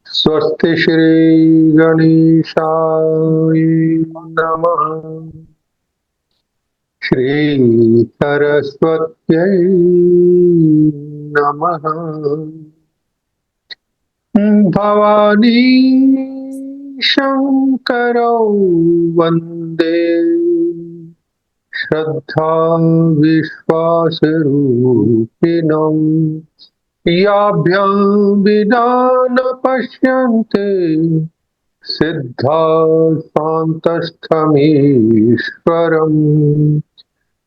स्वस्ति श्री गणेशाय नमः। श्री सरस्वत्यै नमः। भवानी शंकरौ वन्दे श्रद्धा विश्वासरूपिणौ। याभ्यां विना न पश्यन्ते सिद्धा शान्तस्थमीश्वरम्।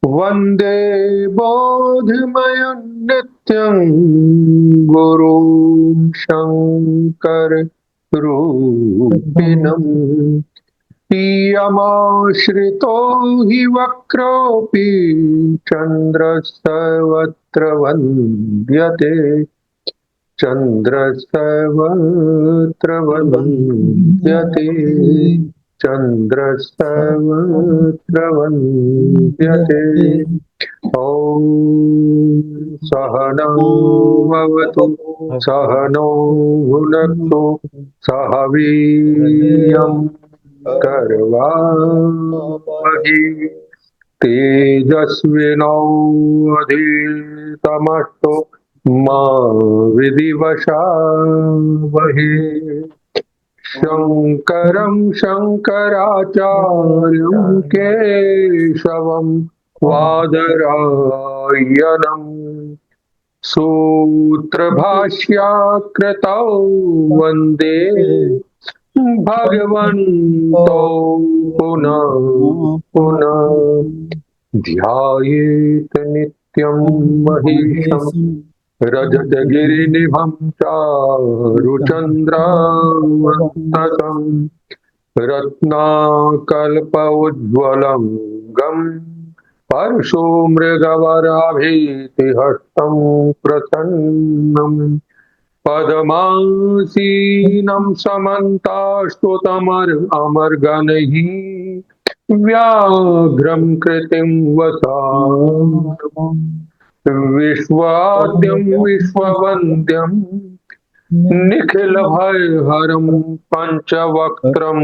वन्दे बोधमयं नित्यं गुरुं शङ्कररूपिणम्। यमाश्रितो हि वक्रोऽपि चन्द्रः सर्वत्र वन्द्यते। चन्द्रः सर्वत्र वन्द्यते। चन्द्रः सर्वत्र वन्द्यते। ॐ सहनौ भवतु सहनौ भुनक्तु सह वीर्यं करवावहै। तेजस्विनोऽधितमस्तु मा विद्विषावहै। शङ्करं शङ्कराचार्यं केशवं बादरायणम् सूत्रभाष्यकृतौ वन्दे भगवन्तौ पुनः पुनः। ध्यायेत नित्यं महेशं रजतगिरिनिभं चारुचन्द्रावतंसं। रत्नाकल्पौज्ज्वलं गं परशुमृगवराभीतिहस्तं प्रसन्नं। पद्मासीनं समन्तास्तुतमर्गणैः व्याघ्रं कृतिं वसामि। विश्वाद्यं विश्ववन्द्यं निखिलभयहरं पंचवक्त्रं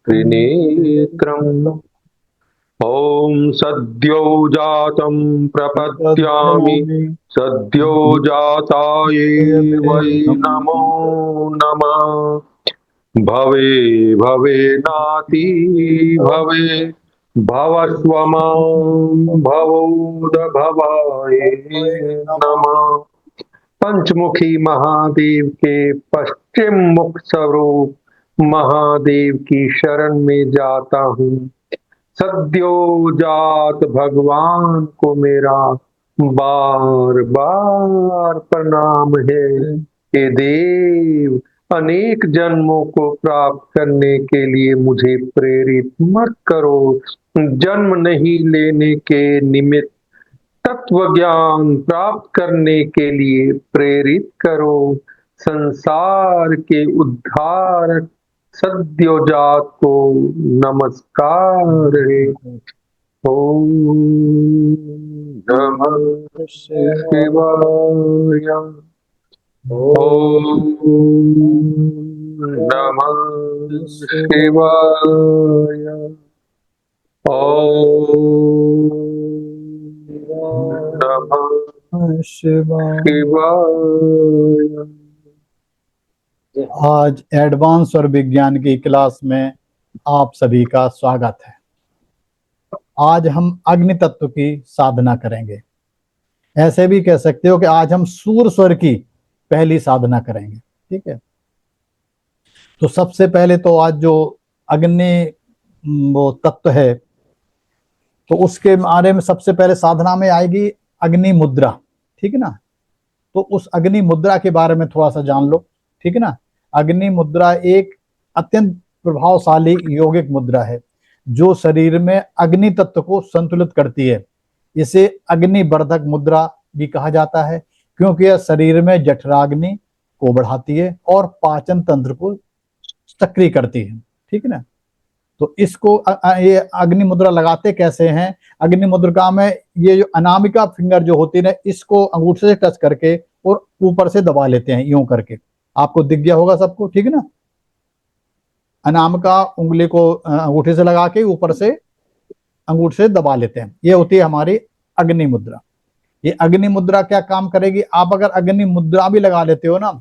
त्रिनेत्रम्। ॐ सद्यो जातं प्रपद्यामि सद्यो जाताये वै नमो नमः। भवे भवे नाति भवे भवस्व मां भवोदभवाय नमः। पंचमुखी महादेव के पश्चिम मुख स्वरूप महादेव की शरण में जाता हूँ। सद्यो जात भगवान को मेरा बार बार प्रणाम है। हे देव, अनेक जन्मों को प्राप्त करने के लिए मुझे प्रेरित मत करो। जन्म नहीं लेने के निमित्त तत्व ज्ञान प्राप्त करने के लिए प्रेरित करो। संसार के उद्धारक सद्योजात को नमस्कार है। ओम नमः शिवाय। ओम नमः शिवाय। ओम नमः शिवाय। आज एडवांस और विज्ञान की क्लास में आप सभी का स्वागत है। आज हम अग्नि तत्व की साधना करेंगे। ऐसे भी कह सकते हो कि आज हम सूर्य स्वर की पहली साधना करेंगे। ठीक है, तो सबसे पहले तो आज जो अग्नि वो तत्व है तो उसके बारे में सबसे पहले साधना में आएगी अग्नि मुद्रा। ठीक है ना, तो उस अग्नि मुद्रा के बारे में थोड़ा सा जान लो। ठीक है ना, अग्नि मुद्रा एक अत्यंत प्रभावशाली यौगिक मुद्रा है जो शरीर में अग्नि तत्व को संतुलित करती है। इसे अग्निवर्धक मुद्रा भी कहा जाता है क्योंकि यह शरीर में जठराग्नि को बढ़ाती है और पाचन तंत्र को सक्रिय करती है। ठीक है ना, तो इसको ये अग्नि मुद्रा लगाते कैसे हैं? अग्नि मुद्रा में ये जो अनामिका फिंगर जो होती है ना, इसको अंगूठे से टच करके और ऊपर से दबा लेते हैं यूं करके। आपको दिख गया होगा सबको, ठीक है ना? अनामिका उंगली को अंगूठे से लगा के ऊपर से अंगूठे से दबा लेते हैं, ये होती है हमारी अग्नि मुद्रा। ये अग्नि मुद्रा क्या काम करेगी? आप अगर अग्नि मुद्रा भी लगा लेते हो ना,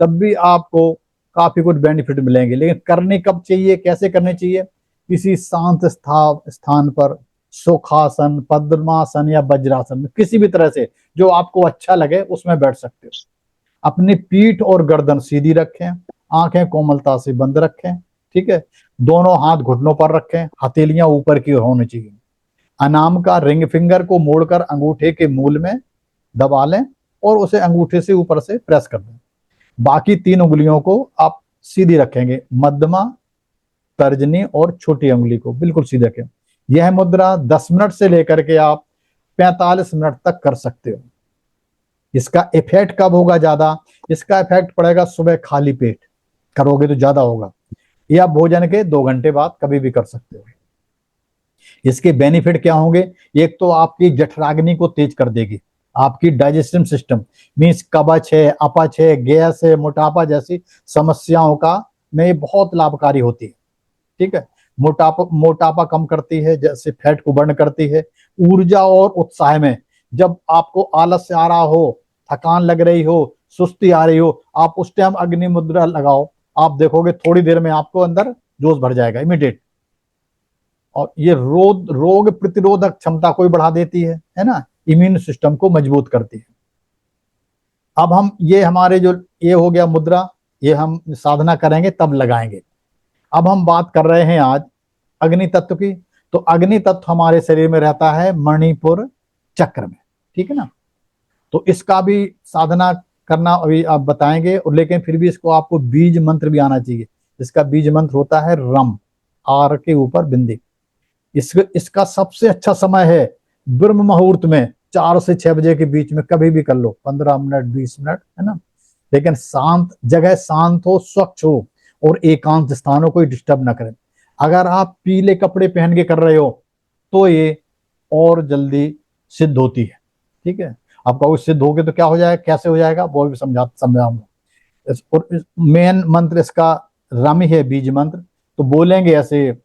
तब भी आपको काफी कुछ बेनिफिट मिलेंगे। लेकिन करनी कब चाहिए, कैसे करनी चाहिए? किसी शांत स्थान पर, सुखासन, पद्मासन या वज्रासन में, किसी भी तरह से जो आपको अच्छा लगे उसमें बैठ सकते हो। अपनी पीठ और गर्दन सीधी रखें, आंखें कोमलता से बंद रखें, ठीक है? दोनों हाथ घुटनों पर रखें, हथेलियां ऊपर की ओर होनी चाहिए। अनामिका रिंग फिंगर को मोड़कर अंगूठे के मूल में दबा लें और उसे अंगूठे से ऊपर से प्रेस कर दें। बाकी 3 उंगलियों को आप सीधी रखेंगे, मध्यमा, तर्जनी और छोटी उंगली को बिल्कुल सीधे रखें। यह मुद्रा 10 मिनट से लेकर के आप 45 मिनट तक कर सकते हो। इसका इफेक्ट कब होगा ज्यादा? इसका इफेक्ट पड़ेगा सुबह खाली पेट करोगे तो ज्यादा होगा, या भोजन के 2 घंटे बाद कभी भी कर सकते हो। इसके बेनिफिट क्या होंगे? एक तो आपकी जठराग्नि को तेज कर देगी, आपकी डाइजेस्टिव सिस्टम मीन्स कब्ज है, अपच है, गैस है, मोटापा जैसी समस्याओं का में ये बहुत लाभकारी होती है, ठीक है? मोटापा कम करती है, जैसे फैट को बर्न करती है। ऊर्जा और उत्साह में, जब आपको आलस से आ रहा हो, थकान लग रही हो, सुस्ती आ रही हो, आप उस टाइम अग्नि मुद्रा लगाओ, आप देखोगे थोड़ी देर में आपको अंदर जोश भर जाएगा इमीडिएट। और ये रोग प्रतिरोधक क्षमता को भी बढ़ा देती है ना? इम्यून सिस्टम को मजबूत करती है। अब हम ये हमारे जो ये हो गया मुद्रा, ये हम साधना करेंगे तब लगाएंगे। अब हम बात कर रहे हैं आज अग्नि तत्व की। तो अग्नि तत्व हमारे शरीर में रहता है मणिपुर चक्र में, ठीक है ना? तो इसका भी साधना करना अभी आप बताएंगे, और लेकिन फिर भी इसको आपको बीज मंत्र भी आना चाहिए। इसका बीज मंत्र होता है रम, आर के ऊपर बिंदी। इसका सबसे अच्छा समय है ब्रह्म मुहूर्त में 4 से 6 बजे के बीच में, कभी भी कर लो, 15 मिनट 20 मिनट, है ना? लेकिन शांत जगह, शांत हो, स्वच्छ हो और एकांत स्थानों को डिस्टर्ब ना करें। अगर आप पीले कपड़े पहन के कर रहे हो तो ये और जल्दी सिद्ध होती है, ठीक है? आप कहोगे सिद्ध हो गए तो क्या हो जाएगा, कैसे हो जाएगा, वो भी समझाऊंगा। और मेन मंत्र इसका रम ही है, बीज मंत्र। तो बोलेंगे ऐसे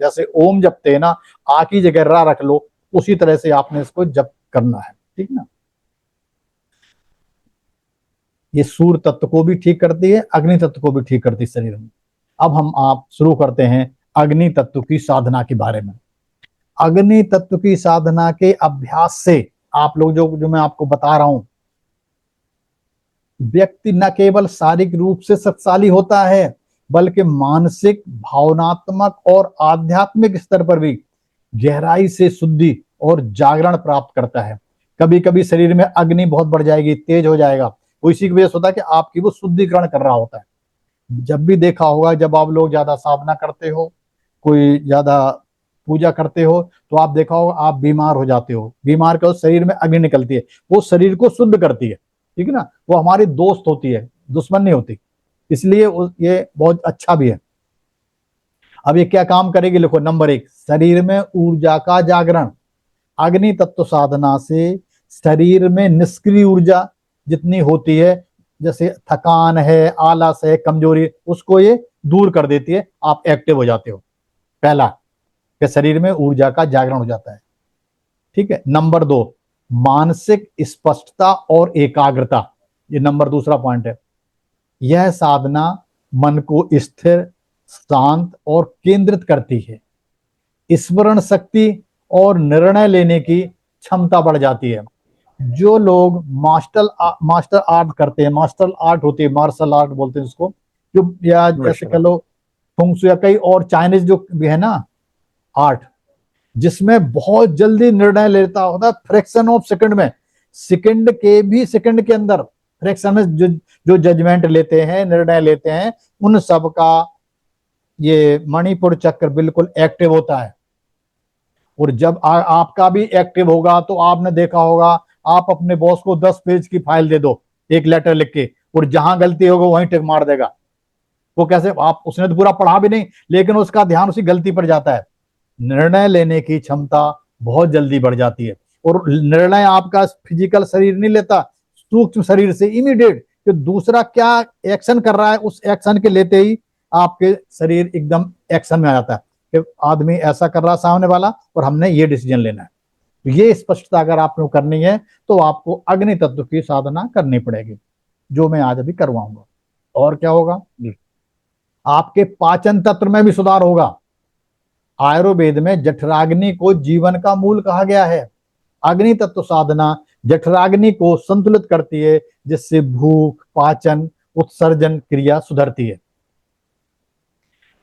जैसे ओम जपते हैं ना, आ की जगह रा रख लो, उसी तरह से आपने इसको जप करना है, ठीक ना? ये सूर्य तत्व को भी ठीक करती है, अग्नि तत्व को भी ठीक करती है शरीर में। अब आप शुरू करते हैं अग्नि तत्व की साधना के बारे में। अग्नि तत्व की साधना के अभ्यास से आप लोग जो मैं आपको बता रहा हूं, व्यक्ति न केवल शारीरिक रूप से शक्तिशाली होता है, बल्कि मानसिक, भावनात्मक और आध्यात्मिक स्तर पर भी गहराई से शुद्धि और जागरण प्राप्त करता है। कभी कभी शरीर में अग्नि बहुत बढ़ जाएगी, तेज हो जाएगा, वो इसी की वजह से होता है कि आपकी वो शुद्धिकरण कर रहा होता है। जब भी देखा होगा, जब आप लोग ज्यादा साधना करते हो, कोई ज्यादा पूजा करते हो, तो आप देखा होगा आप बीमार हो जाते हो। बीमार के शरीर में अग्नि निकलती है, वो शरीर को शुद्ध करती है, ठीक है ना? वो हमारी दोस्त होती है, दुश्मन नहीं होती, इसलिए ये बहुत अच्छा भी है। अब ये क्या काम करेगी, लिखो। नंबर 1, शरीर में ऊर्जा का जागरण। अग्नि तत्व साधना से शरीर में निष्क्रिय ऊर्जा जितनी होती है, जैसे थकान है, आलस है, कमजोरी, उसको ये दूर कर देती है, आप एक्टिव हो जाते हो। पहला कि शरीर में ऊर्जा का जागरण हो जाता है, ठीक है? नंबर 2, मानसिक स्पष्टता और एकाग्रता। ये नंबर दूसरा पॉइंट है। यह साधना मन को स्थिर, शांत और केंद्रित करती है। स्मरण शक्ति और निर्णय लेने की क्षमता बढ़ जाती है। जो लोग मास्टर आर्ट करते हैं, मास्टर आर्ट होती है, मार्शल आर्ट बोलते हैं उसको, जो या जैसे कह लो फुंगशू या कई और चाइनीज जो भी है ना आर्ट, जिसमें बहुत जल्दी निर्णय लेता होता है, फ्रैक्शन ऑफ सेकंड में, सेकंड के अंदर फ्रैक्शन में जो जजमेंट लेते हैं, निर्णय लेते हैं, उन सब का ये मणिपुर चक्र बिल्कुल एक्टिव होता है। और जब आपका भी एक्टिव होगा तो आपने देखा होगा, आप अपने बॉस को 10 पेज की फाइल दे दो, एक लेटर लिख के, और जहां गलती होगा वहीं टिक मार देगा, वो कैसे, आप उसने तो पूरा पढ़ा भी नहीं लेकिन उसका ध्यान उसी गलती पर जाता है। निर्णय लेने की क्षमता बहुत जल्दी बढ़ जाती है, और निर्णय आपका फिजिकल शरीर नहीं लेता, सूक्ष्म शरीर से इमीडिएट कि दूसरा क्या एक्शन कर रहा है उस एक्शन के लेते ही आपके शरीर एकदम एक्शन में आ जाता है कि आदमी ऐसा कर रहा सामने वाला और हमने ये डिसीजन लेना है। तो ये स्पष्टता अगर आपको करनी है तो आपको अग्नि तत्व की साधना करनी पड़ेगी, जो मैं आज अभी करवाऊंगा। और क्या होगा, आपके पाचन तंत्र में भी सुधार होगा। आयुर्वेद में जठराग्नि को जीवन का मूल कहा गया है। अग्नि तत्व साधना जठराग्नि को संतुलित करती है, जिससे भूख, पाचन, उत्सर्जन क्रिया सुधरती है।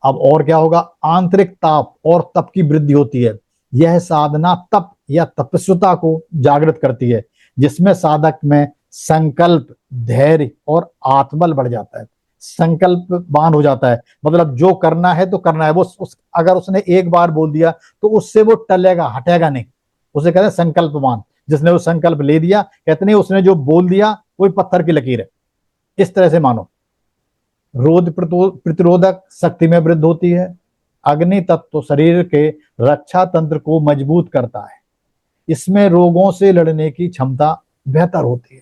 अब और क्या होगा, आंतरिक ताप और तप की वृद्धि होती है। यह साधना तप या तपस्विता को जागृत करती है, जिसमें साधक में संकल्प, धैर्य और आत्मबल बढ़ जाता है। संकल्पवान हो जाता है, मतलब जो करना है तो करना है। वो अगर उसने एक बार बोल दिया तो उससे वो टलेगा, हटेगा नहीं। उसे कहते हैं संकल्पवान। जिसने वो संकल्प ले दिया, कहते नहीं उसने जो बोल दिया कोई पत्थर की लकीर है, इस तरह से मानो। रोग प्रतिरोधक शक्ति में वृद्धि होती है। अग्नि तत्व शरीर के रक्षा तंत्र को मजबूत करता है। इसमें रोगों से लड़ने की क्षमता बेहतर होती है।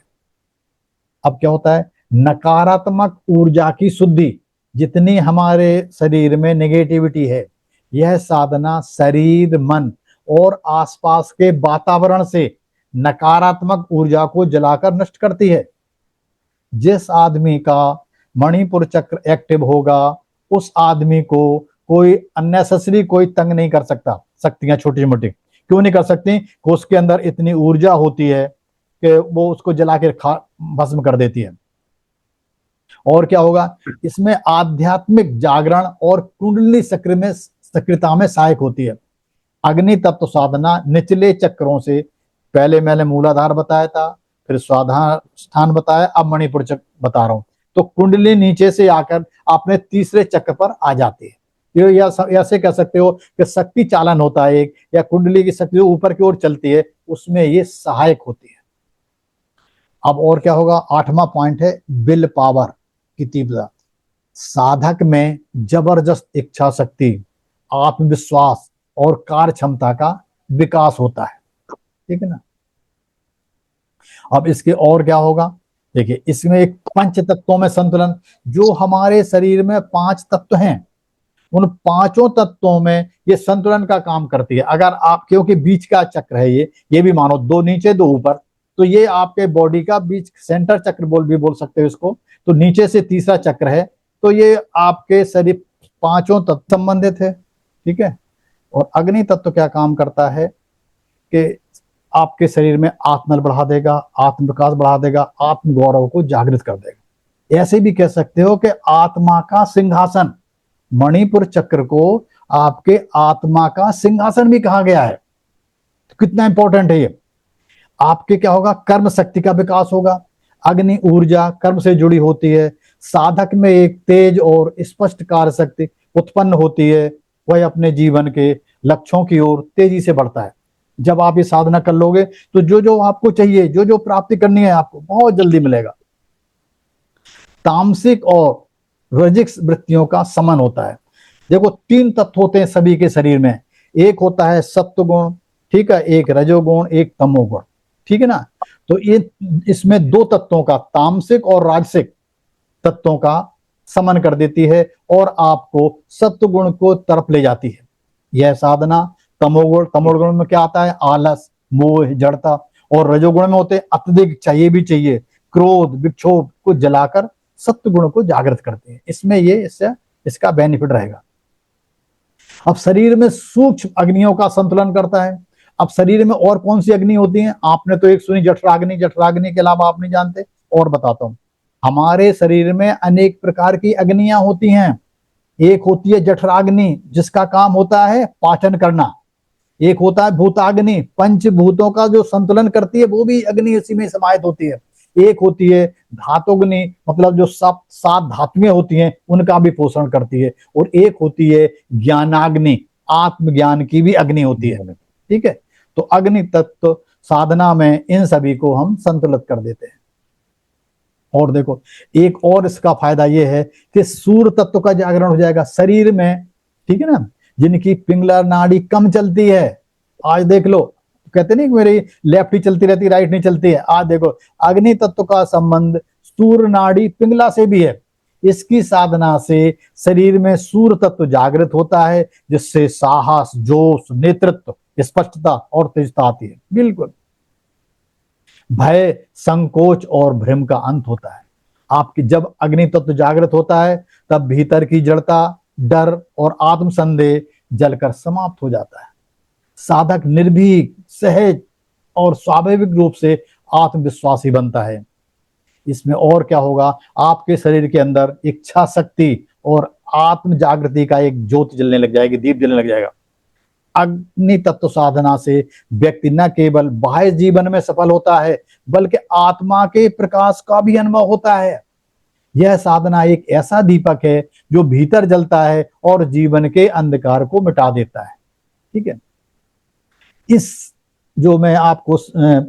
अब क्या होता है, नकारात्मक ऊर्जा की शुद्धि। जितनी हमारे शरीर में नेगेटिविटी है, यह साधना शरीर, मन और आसपास के वातावरण से नकारात्मक ऊर्जा को जलाकर नष्ट करती है। जिस आदमी का मणिपुर चक्र एक्टिव होगा, उस आदमी को कोई अननेसेसरी कोई तंग नहीं कर सकता। शक्तियां छोटी मोटी क्यों नहीं कर सकती, कि उसके अंदर इतनी ऊर्जा होती है कि वो उसको जला के भस्म कर देती है। और क्या होगा, इसमें आध्यात्मिक जागरण और कुंडली सक्रियता में सहायक होती है। अग्नि तत्व साधना निचले चक्रों से, पहले मैंने मूलाधार बताया था, फिर स्वाधान बताया, अब मणिपुर चक्र बता रहा हूं। तो कुंडली नीचे से आकर अपने तीसरे चक्र पर आ जाती है। ये ऐसे कह सकते हो कि शक्ति चालन होता है एक, या कुंडली की शक्ति ऊपर की ओर चलती है, उसमें ये सहायक होती है। अब और क्या होगा, 8वां पॉइंट है विल पावर की तीव्रता। साधक में जबरदस्त इच्छा शक्ति, आत्मविश्वास और कार्य क्षमता का विकास होता है। ठीक है ना। अब इसके और क्या होगा, देखिए इसमें एक पंच तत्वों में संतुलन। जो हमारे शरीर में 5 तत्व हैं, उन 5 तत्वों में ये संतुलन का काम करती है। अगर आप, क्योंकि बीच का चक्र है ये भी मानो 2 नीचे 2 ऊपर, तो ये आपके बॉडी का बीच सेंटर चक्र बोल सकते हो इसको। तो नीचे से तीसरा चक्र है, तो ये आपके शरीर 5 तत्व संबंधित है। ठीक है। और अग्नि तत्व क्या काम करता है कि आपके शरीर में आत्मबल बढ़ा देगा, आत्मविकास बढ़ा देगा, आत्मगौरव को जागृत कर देगा। ऐसे भी कह सकते हो कि आत्मा का सिंहासन, मणिपुर चक्र को आपके आत्मा का सिंहासन भी कहा गया है। तो कितना इंपॉर्टेंट है ये। आपके क्या होगा, कर्म शक्ति का विकास होगा। अग्नि ऊर्जा कर्म से जुड़ी होती है। साधक में एक तेज और स्पष्ट कार्य शक्ति उत्पन्न होती है। वह अपने जीवन के लक्ष्यों की ओर तेजी से बढ़ता है। जब आप ये साधना कर लोगे तो जो जो आपको चाहिए, जो जो प्राप्ति करनी है, आपको बहुत जल्दी मिलेगा। तामसिक और रजसिक वृत्तियों का समन होता है। देखो 3 तत्व होते हैं सभी के शरीर में। एक होता है सत्व गुण, ठीक है, एक रजोगुण, एक तमोगुण। ठीक है ना। तो ये इसमें 2 तत्वों का, तामसिक और राजसिक तत्वों का समन कर देती है और आपको सत्व गुण को तरफ ले जाती है यह साधना। तमोगुण में क्या आता है, आलस, मोह, जड़ता। और रजोगुण में होते अत्यधिक चाहिए भी चाहिए, क्रोध, विक्षोभ को जलाकर सत्व गुण को जागृत करते हैं। इसमें इसका बेनिफिट रहेगा। अब शरीर में सूक्ष्म अग्नियों का संतुलन करता है। अब शरीर में और कौन सी अग्नि होती है, आपने तो एक सुनी जठराग्नि, जठराग्नि के अलावा आप नहीं जानते। और बताता हूं, हमारे शरीर में अनेक प्रकार की अग्नियां होती हैं। एक होती है जठराग्नि, जिसका काम होता है पाचन करना। एक होता है भूताग्नि, पंचभूतों का जो संतुलन करती है, वो भी अग्नि इसी में समाहित होती है। एक होती है धातुग्नि, मतलब जो 7 धातुएं होती हैं उनका भी पोषण करती है। और एक होती है ज्ञानाग्नि, आत्मज्ञान की भी अग्नि होती है। ठीक है। तो अग्नि तत्व साधना में इन सभी को हम संतुलित कर देते हैं। और देखो एक और इसका फायदा ये है कि सूर्य तत्व का जागरण हो जाएगा शरीर में, ठीक है ना। जिनकी पिंगला नाड़ी कम चलती है, आज देख लो, कहते नहीं कि मेरी लेफ्ट ही चलती रहती राइट नहीं चलती है, आज देखो अग्नि तत्व का संबंध सूर्य नाड़ी पिंगला से भी है। इसकी साधना से शरीर में सूर्य तत्व जागृत होता है, जिससे साहस, जोश, नेतृत्व, स्पष्टता और तेजता आती है। बिल्कुल भय, संकोच और भ्रम का अंत होता है। आपकी जब अग्नि तत्व जागृत होता है तब भीतर की जड़ता, डर और आत्मसंदेह जलकर समाप्त हो जाता है। साधक निर्भीक, सहज और स्वाभाविक रूप से आत्मविश्वासी बनता है। इसमें और क्या होगा, आपके शरीर के अंदर इच्छा शक्ति और आत्म जागृति का एक ज्योति जलने लग जाएगी, दीप जलने लग जाएगा। अग्नि तत्व साधना से व्यक्ति न केवल बाह्य जीवन में सफल होता है बल्कि आत्मा के प्रकाश का भी अनुभव होता है। यह साधना एक ऐसा दीपक है जो भीतर जलता है और जीवन के अंधकार को मिटा देता है। ठीक है, इस जो मैं आपको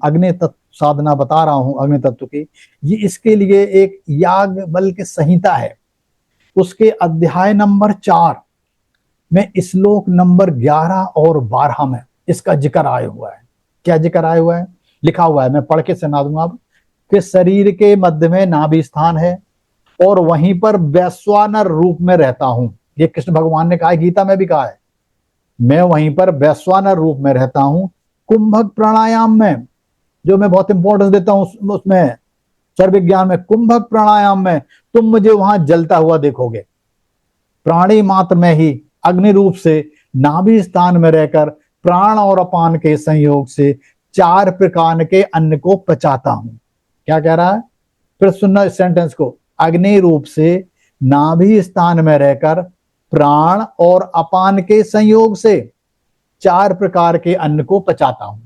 अग्नि तत्व साधना बता रहा हूं अग्नि तत्व की, ये इसके लिए एक याग बल की संहिता है। उसके अध्याय नंबर 4 में श्लोक नंबर 11 और 12 में इसका जिक्र आया हुआ है। क्या जिक्र आया हुआ है, लिखा हुआ है, मैं पढ़ के सुना दूंगा अब, कि शरीर के मध्य में नाभि स्थान है और वहीं पर वैश्वानर रूप में रहता हूं। ये कृष्ण भगवान ने कहा है, गीता में भी कहा है, मैं वहीं पर वैश्वानर रूप में रहता हूं। कुंभक प्राणायाम में, जो मैं बहुत इंपॉर्टेंस देता हूं उसमें सर्व विज्ञान में, कुंभक प्राणायाम में तुम मुझे वहां जलता हुआ देखोगे। प्राणी मात्र में ही अग्नि रूप से नाभि स्थान में रहकर प्राण और अपान के संयोग से 4 प्रकार के अन्न को पचाता हूं। क्या कह रहा है, फिर सुनना इस सेंटेंस को, अग्नि रूप से नाभि स्थान में रहकर प्राण और अपान के संयोग से 4 प्रकार के अन्न को पचाता हूं।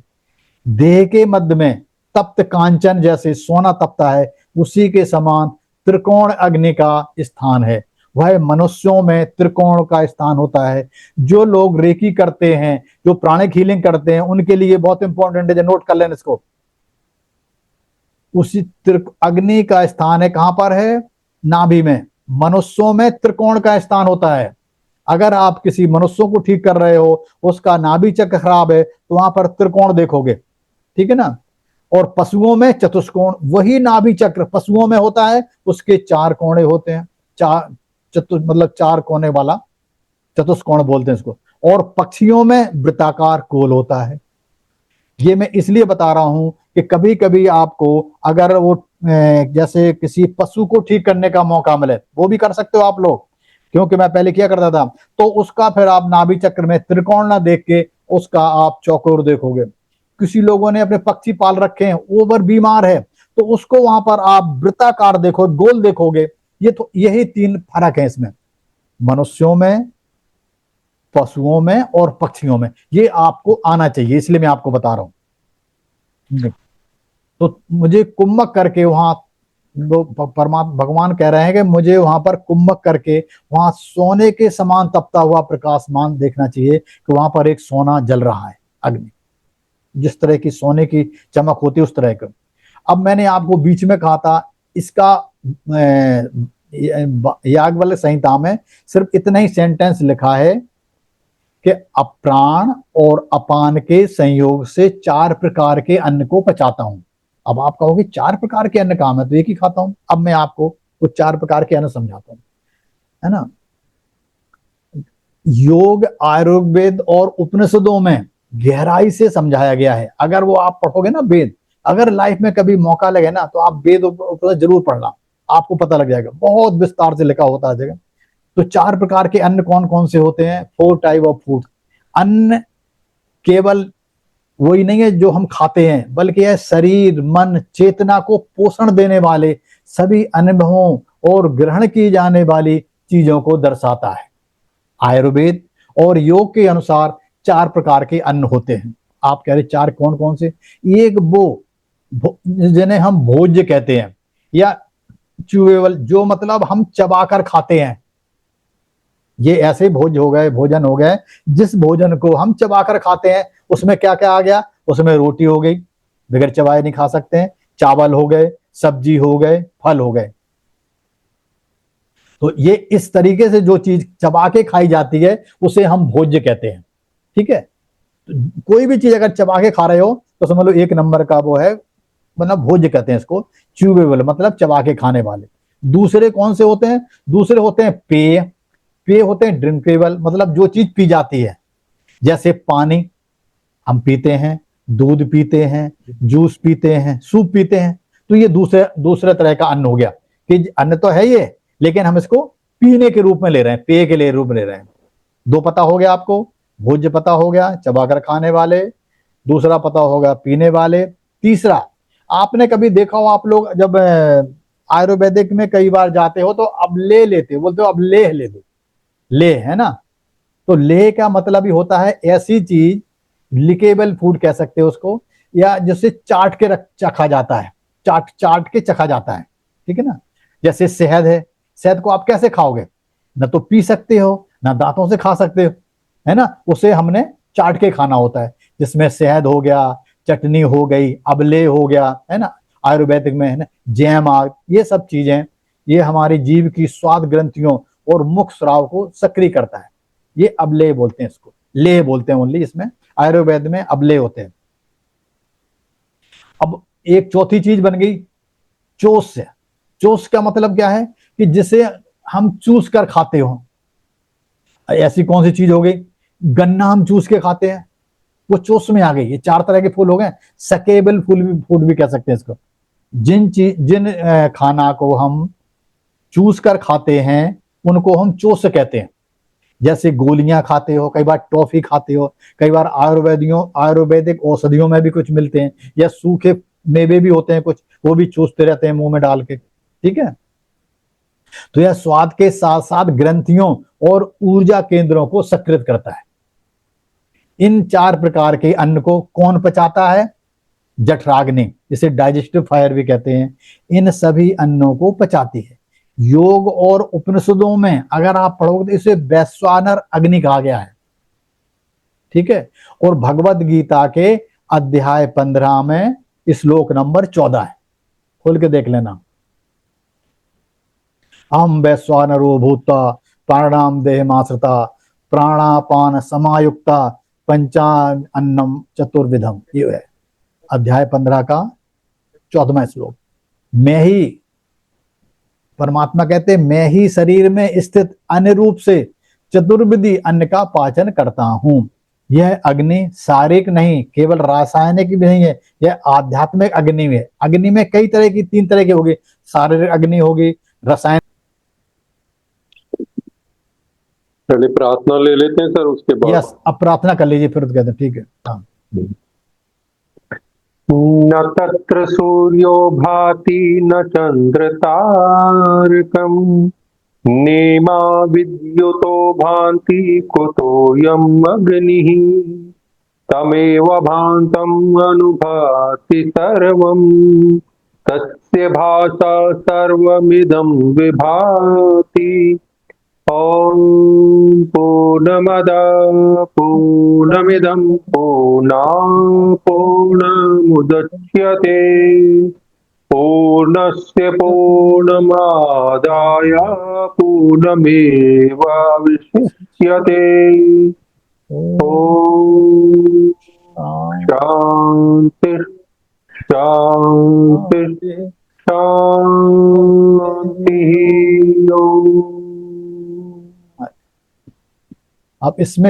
देह के मध्य में तप्त कांचन जैसे सोना तपता है, उसी के समान त्रिकोण अग्नि का स्थान है। वह मनुष्यों में त्रिकोण का स्थान होता है। जो लोग रेकी करते हैं, जो प्राणिक हीलिंग करते हैं, उनके लिए बहुत इंपॉर्टेंट है, नोट कर लेना इसको। उसी अग्नि का स्थान है, कहां पर है, नाभि में। मनुष्यों में त्रिकोण का स्थान होता है। अगर आप किसी मनुष्यों को ठीक कर रहे हो, उसका नाभि चक्र खराब है, तो वहां पर त्रिकोण देखोगे, ठीक है ना। और पशुओं में चतुष्कोण, वही नाभि चक्र पशुओं में होता है, उसके 4 कोणे होते हैं, मतलब 4 कोने वाला चतुष्कोण बोलते हैं इसको। और पक्षियों में वृत्ताकार कोल होता है। ये मैं इसलिए बता रहा हूं कि कभी कभी आपको अगर वो जैसे किसी पशु को ठीक करने का मौका मिले, वो भी कर सकते हो आप लोग, क्योंकि मैं पहले किया करता था, तो उसका फिर आप नाभि चक्र में त्रिकोण ना देख के उसका आप चौकोर देखोगे। किसी लोगों ने अपने पक्षी पाल रखे हैं, ओवर बीमार है, तो उसको वहां पर आप वृत्ताकार देखो, गोल देखोगे। ये तो यही 3 फर्क है इसमें, मनुष्यों में, पशुओं में और पक्षियों में। ये आपको आना चाहिए, इसलिए मैं आपको बता रहा हूं। तो मुझे कुंभक करके वहां परमात्मा भगवान कह रहे हैं कि मुझे वहां पर कुंभक करके वहां सोने के समान तपता हुआ प्रकाशमान देखना चाहिए, कि वहां पर एक सोना जल रहा है, अग्नि, जिस तरह की सोने की चमक होती है उस तरह का। अब मैंने आपको बीच में कहा था, इसका याज्ञवल्क्य संहिता में सिर्फ इतना ही सेंटेंस लिखा है कि अप्राण और अपान के संयोग से 4 प्रकार के अन्न को पचाता हूं। अब आप कहोगे 4 प्रकार के अन्न कहां, मैं तो एक ही खाता हूं। अब मैं आपको कुछ 4 प्रकार के अन्न समझाता हूं, है ना। योग, आयुर्वेद और उपनिषदों में गहराई से समझाया गया है। अगर वो आप पढ़ोगे ना वेद, अगर लाइफ में कभी मौका लगे ना, तो आप वेद उपनिषद जरूर पढ़ना, आपको पता लग जाएगा, बहुत विस्तार से लिखा होता है जगह। तो 4 प्रकार के अन्न कौन कौन से होते हैं, 4 टाइप ऑफ फूड। अन्न केवल वही नहीं है जो हम खाते हैं, बल्कि यह शरीर, मन, चेतना को पोषण देने वाले सभी अनुभवों और ग्रहण की जाने वाली चीजों को दर्शाता है। आयुर्वेद और योग के अनुसार 4 प्रकार के अन्न होते हैं। आप कह रहे 4 कौन कौन से, एक वो जिन्हें हम भोज्य कहते हैं, या च्यूएबल, जो मतलब हम चबाकर खाते हैं। ये ऐसे भोज हो गए, भोजन हो गए जिस भोजन को हम चबाकर खाते हैं। उसमें क्या क्या आ गया, उसमें रोटी हो गई, बगैर चबाए नहीं खा सकते हैं, चावल हो गए, सब्जी हो गए, फल हो गए। तो ये इस तरीके से जो चीज चबा के खाई जाती है उसे हम भोज्य कहते हैं। ठीक है, तो कोई भी चीज अगर चबा के खा रहे हो तो समझ लो एक नंबर का वो है, मतलब भोज्य कहते हैं इसको, च्यूवेबल मतलब चबा के खाने वाले। दूसरे कौन से होते हैं? दूसरे होते हैं पेय। पेय होते हैं ड्रिंकेबल, मतलब जो चीज पी जाती है, जैसे पानी हम पीते हैं, दूध पीते हैं, जूस पीते हैं, सूप पीते हैं। तो ये दूसरे दूसरे तरह का अन्न हो गया कि अन्न तो है ये, लेकिन हम इसको पीने के रूप में ले रहे हैं, पेय के लिए रूप में ले रहे हैं। दो पता हो गया आपको, भोज्य पता हो गया चबाकर खाने वाले, दूसरा पता होगा पीने वाले। तीसरा, आपने कभी देखा हो, आप लोग जब आयुर्वेदिक में कई बार जाते हो तो अब ले लेते हो, बोलते हो अब लेह ले दो, ले है ना। तो लेह का मतलब ही होता है ऐसी चीज, लिकेबल फूड कह सकते हो उसको, या जिसे चाट के चखा जाता है, चाट चाट के चखा जाता है। ठीक है ना, जैसे शहद है, शहद को आप कैसे खाओगे? ना तो पी सकते हो, ना दांतों से खा सकते हो, है ना। उसे हमने चाट के खाना होता है, जिसमें शहद हो गया, चटनी हो गई, अबले हो गया, है ना, आयुर्वेदिक में है ना, जैम आग, ये सब चीजें ये हमारी जीभ की स्वाद ग्रंथियों और मुख स्राव को सक्रिय करता है। ये अबले बोलते हैं, इसको ले बोलते हैं ओनली, इसमें आयुर्वेद में अबले होते हैं। अब एक चौथी चीज बन गई चोस से। चोस का मतलब क्या है? कि जिसे हम चूस कर खाते हो। ऐसी कौन सी चीज हो गई? गन्ना हम चूस के खाते हैं, वो चोस में आ गई। ये चार तरह के फूल हो गए, सकेबल फूड भी कह सकते हैं इसको। जिन खाना को हम चूस कर खाते हैं उनको हम चोस कहते हैं। जैसे गोलियां खाते हो, कई बार टॉफी खाते हो, कई बार आयुर्वेदिक औषधियों में भी कुछ मिलते हैं, या सूखे मेवे भी होते हैं कुछ, वो भी चूसते रहते हैं मुंह में डाल के। ठीक है, तो यह स्वाद के साथ साथ ग्रंथियों और ऊर्जा केंद्रों को सक्रिय करता है। इन चार प्रकार के अन्न को कौन पचाता है? जठराग्नि, इसे डाइजेस्टिव फायर भी कहते हैं, इन सभी अन्नों को पचाती है। योग और उपनिषदों में अगर आप पढ़ोगे तो इसे वैश्वानर अग्नि कहा गया है। ठीक है, और भगवत गीता के अध्याय 15 में श्लोक नंबर 14 है, खोल के देख लेना। हम वैश्वानरो भूता प्राणाम देहमाश्रिता प्राणापान समायुक्ता पंचान अन्नम चतुर्विधम, ये है अध्याय 15 का 14वां श्लोक। मैं ही, परमात्मा कहते हैं, मैं ही शरीर में स्थित अन्य रूप से चतुर्विधि अन्न का पाचन करता हूं। यह अग्नि शारीरिक नहीं, केवल रासायनिक भी नहीं है, यह आध्यात्मिक अग्नि है। अग्नि में कई तरह की, तीन तरह की होगी, शारीरिक अग्नि होगी, रसायन। पहले प्रार्थना ले लेते हैं सर, उसके बाद। यस, अब प्रार्थना कर लीजिए फिर कहते हैं। ठीक है, हाँ। न तत्र सूर्यो भाति न चंद्र तारकम नेमा विद्युतो भान्ति कुतोऽयम् अग्निः तमेव भान्तम् अनुभाति सर्वम् तस्य भासा सर्वमिदं विभाति। ॐ पूर्णमदः पूर्णमिदं पूर्णात् पूर्णमुदच्यते पूर्णस्य पूर्णमादाय पूर्णमेवावशिष्यते। ॐ शान्ति शान्ति शान्तिः। अब इसमें